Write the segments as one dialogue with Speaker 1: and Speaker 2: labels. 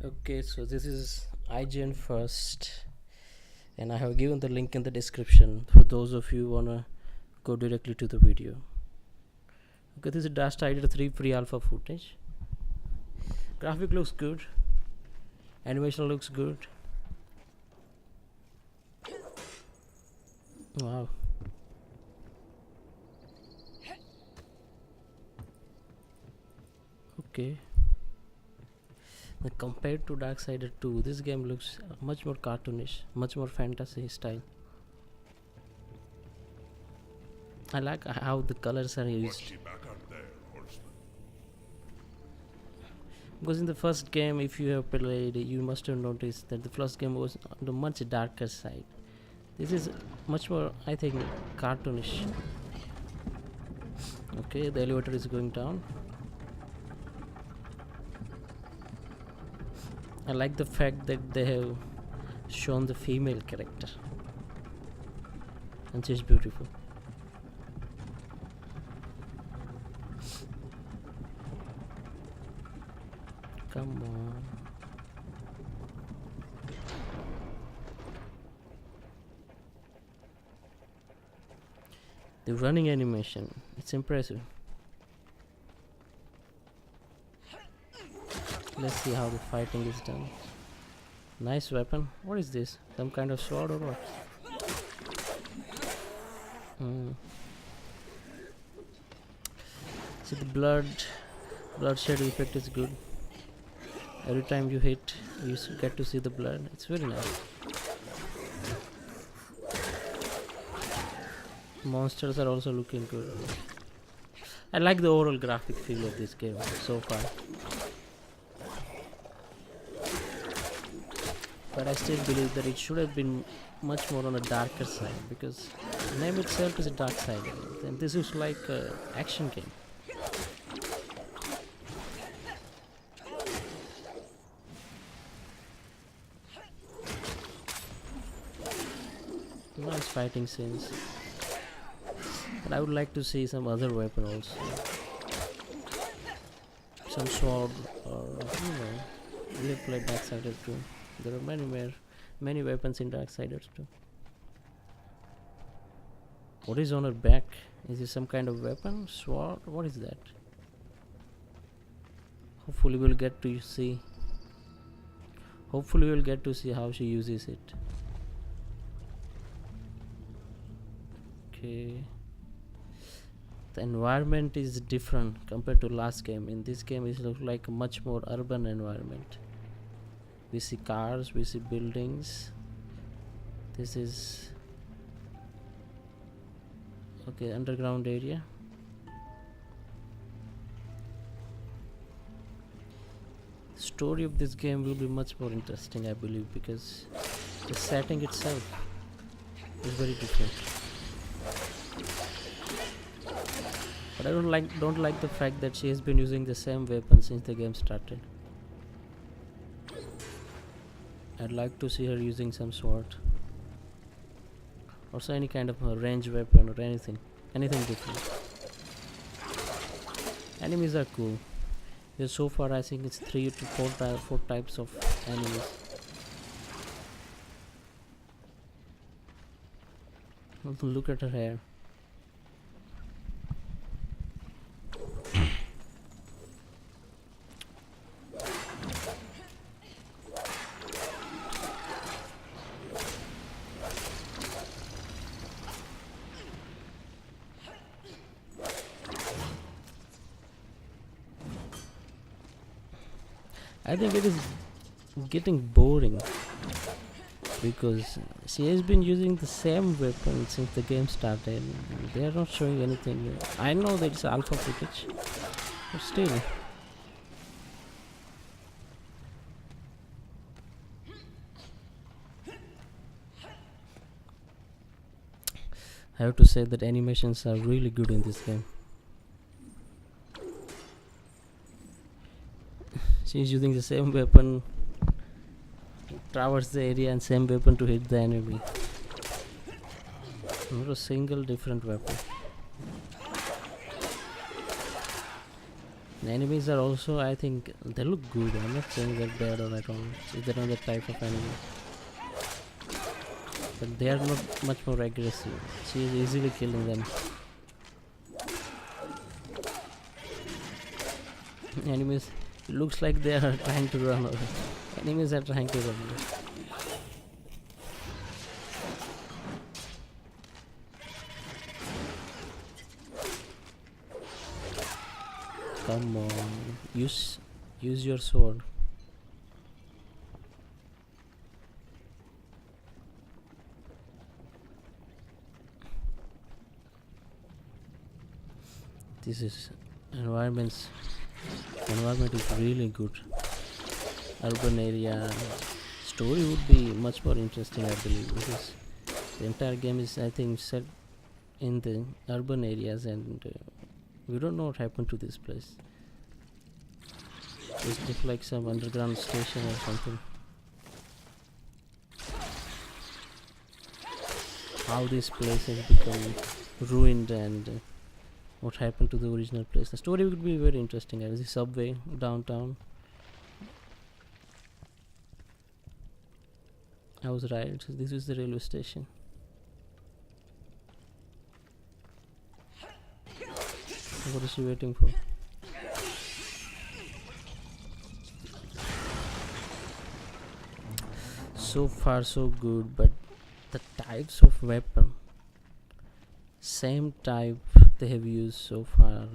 Speaker 1: Okay, so this is IGN first, and I have given the link in the description for those of you who wanna go directly to the video. Okay, this is Darksider 3 pre-alpha footage. Graphic looks good, animation looks good. Wow. Okay. Now, compared to Darksider 2, this game looks much more cartoonish, much more fantasy style. I like how the colors are used. Because in the first game, if you have played, you must have noticed that the first game was on the much darker side. This is much more, I think, cartoonish. Okay, the elevator is going down. I like the fact that they have shown the female character, and she's beautiful. Come on. The running animation, it's impressive. Let's see how the fighting is done. Nice weapon. What is this? Some kind of sword or what? See, the bloodshed effect is good. Every time you hit, you get to see the blood. It's very nice. Monsters are also looking good. I like the overall graphic feel of this game so far. But I still believe that it should have been much more on a darker side, because the name itself is a Darksider, and this is like an action game. Nice fighting scenes. But I would like to see some other weapon also. Some sword, or we have played Darksider too. There are many weapons in Darksiders too. What is on her back? Is it some kind of weapon? Sword? What is that? Hopefully we'll get to see. Hopefully we'll get to see how she uses it. Okay. The environment is different compared to last game. In this game it looks like a much more urban environment. We see cars, we see buildings. This is okay, underground area. The story of this game will be much more interesting, I believe, because the setting itself is very different. But I don't like the fact that she has been using the same weapon since the game started. I'd like to see her using some sword, also any kind of a range weapon or anything different. Enemies are cool. Because so far I think it's 3 to 4 types of enemies. Look at her hair. I think it is getting boring, because she has been using the same weapon since the game started. They are not showing anything new. I know that it's alpha footage, but still. I have to say that animations are really good in this game. She's using the same weapon to traverse the area and same weapon to hit the enemy. Not a single different weapon. Enemies are also, I think, they look good. I'm not saying they're bad or at all. They're another type of enemy, but they are not much more aggressive. She is easily killing them. Enemies, it looks like they are trying to run away. Enemies are trying to run away. Come on, use your sword. This is environment is really good. Urban area story would be much more interesting, I believe, because the entire game is, I think, set in the urban areas, and we don't know what happened to this place. It's just like some underground station or something. How this place has become ruined, and what happened to the original place. The story would be very interesting. As the subway downtown. I was right. So this is the railway station. What is she waiting for? So far so good, but the types of weapon, same type they have used so far,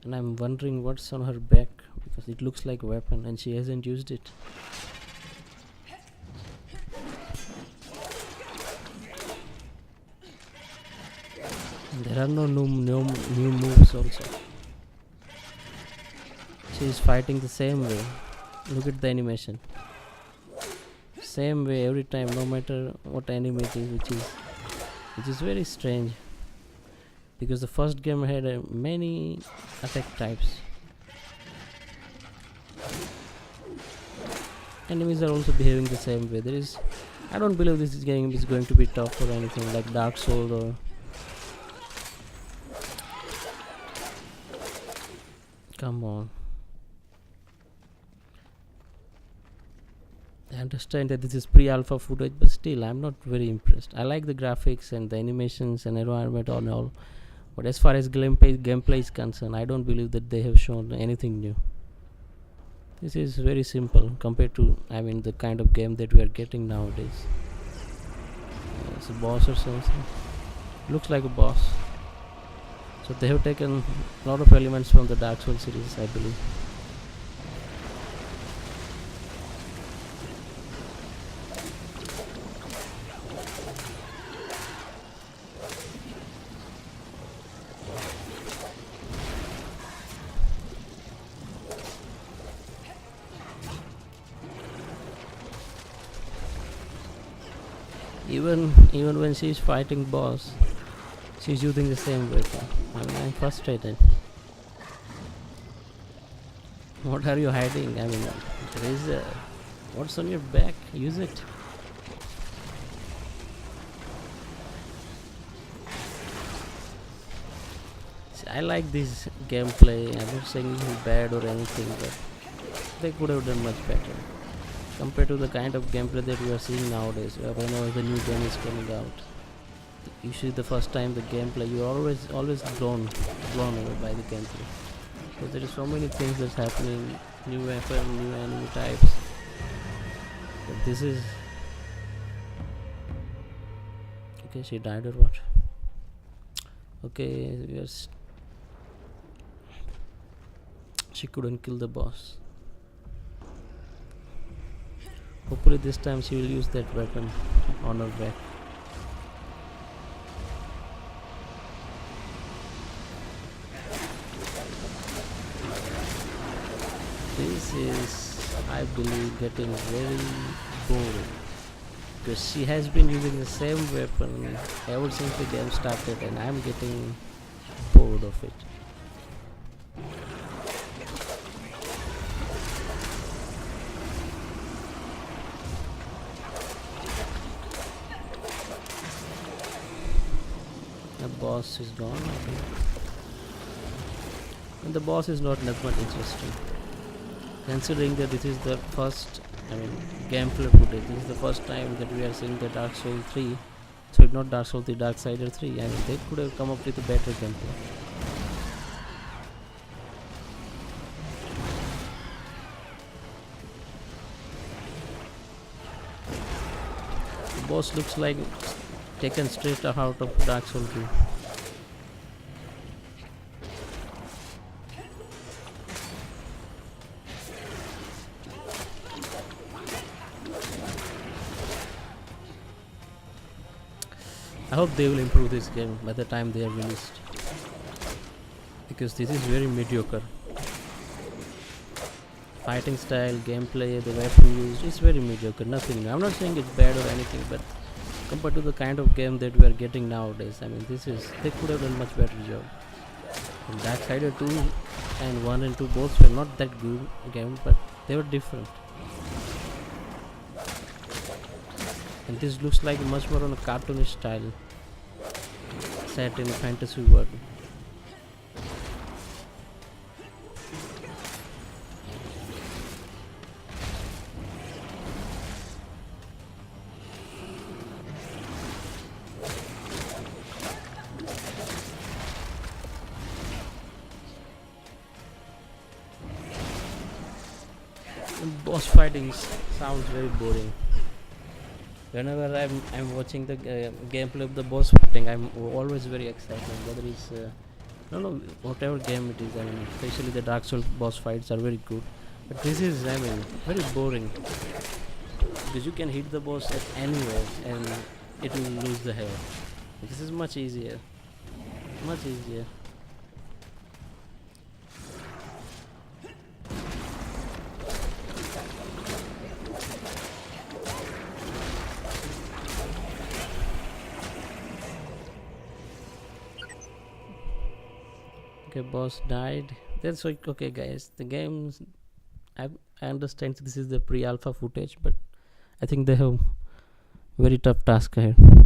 Speaker 1: and I'm wondering what's on her back, because it looks like a weapon and she hasn't used it. And there are no new moves also. She is fighting the same way. Look at the animation. Same way every time, no matter what enemy it is, which is very strange, because the first game had many attack types. Enemies are also behaving the same way. I don't believe this game is going to be tough or anything like Dark Souls or. Come on. I understand that this is pre-alpha footage, but still I'm not very impressed. I like the graphics and the animations and environment and all, but as far as gameplay is concerned, I don't believe that they have shown anything new. This is very simple compared to, the kind of game that we are getting nowadays. It's a boss or something. Looks like a boss. So they have taken a lot of elements from the Dark Souls series, I believe. Even when she's fighting boss, she's using the same weapon. I'm frustrated. What are you hiding? There is what's on your back? Use it. See, I like this gameplay. I'm not saying this is bad or anything, but they could have done much better compared to the kind of gameplay that we are seeing nowadays. Whenever the new game is coming out, usually the first time the gameplay, you're always blown away by the gameplay. So there are so many things that's happening, new weapon, new enemy types. But this is okay. She died or what? Okay, she couldn't kill the boss. Hopefully this time she will use that weapon on her back. This is, I believe, getting very boring, because she has been using the same weapon ever since the game started, and I'm getting bored of it. The boss is gone, I think. And the boss is not that much interesting. Considering that this is the first, I mean, gameplay footage. This is the first time that we are seeing the Dark Souls 3. So it's not Dark Souls 3, Darksider 3. I mean, they could have come up with a better gameplay. The boss looks like taken straight out of Dark Souls 2. I hope they will improve this game by the time they are released, because this is very mediocre. Fighting style, gameplay, the weapon used is very mediocre. Nothing. I'm not saying it's bad or anything, but compared to the kind of game that we are getting nowadays, I mean, they could have done much better job. And Darksider 2 and 1 and 2 both were not that good game, but they were different. And this looks like much more on a cartoonish style, set in a fantasy world. And boss fighting sounds very boring. Whenever I'm watching the gameplay of the boss fighting, I'm always very excited. Whether it's no whatever game it is, I mean, especially the Dark Souls boss fights are very good. But this is, I mean, very boring, because you can hit the boss at anywhere and it will lose the hair. This is much easier, much easier. Okay, boss died. That's okay, guys. The games, I understand this is the pre-alpha footage, but I think they have very tough task ahead.